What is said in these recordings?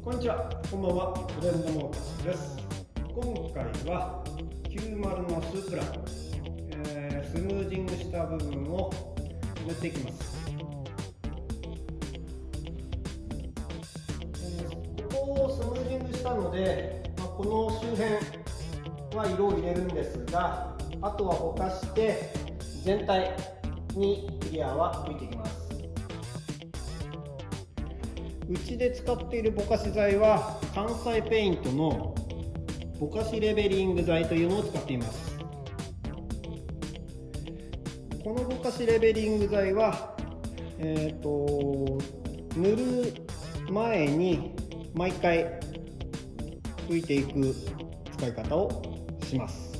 こんにちは、こんばんは。ブレンドモーターです。今回は90のスープラ、スムージングした部分を塗っていきます。ここをスムージングしたので、この周辺は色を入れるんですが、あとはぼかして全体にクリアは拭いていきます。うちで使っているぼかし剤は関西ペイントのぼかしレベリング剤というのを使っています。このぼかしレベリング剤は、塗る前に毎回拭いていく使い方をします。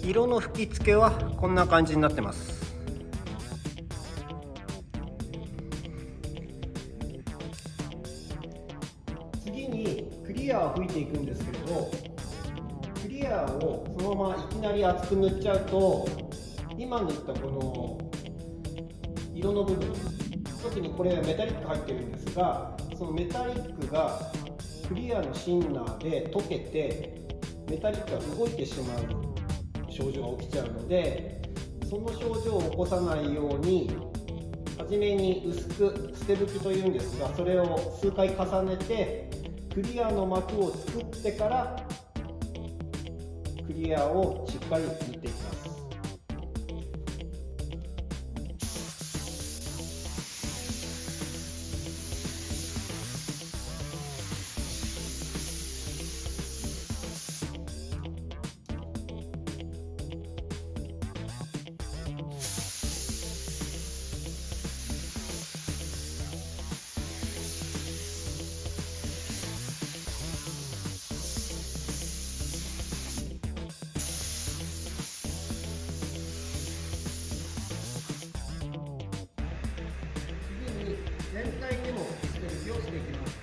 色の吹き付けはこんな感じになってます。次にクリアを吹いていくんですけれど、クリアをそのままいきなり厚く塗っちゃうと、今塗ったこの色の部分、特にこれメタリック入ってるんですが、そのメタリックがクリアのシンナーで溶けてメタリックが動いてしまう症状が起きちゃうので、その症状を起こさないように初めに薄く捨て拭きというんですが、それを数回重ねてクリアの膜を作ってからクリアをしっかり塗っていきます。全体にも捨て拭きをしていきます。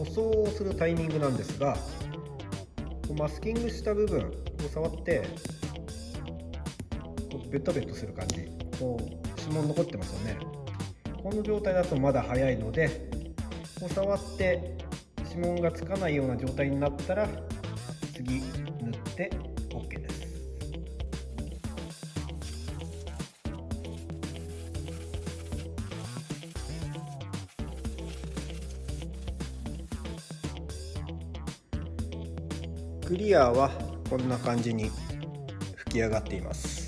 塗装をするタイミングなんですが、マスキングした部分を触ってベトベトする感じ、指紋残ってますよね。この状態だとまだ早いので、触って指紋がつかないような状態になったら次塗って OK です。クリアはこんな感じに吹き上がっています。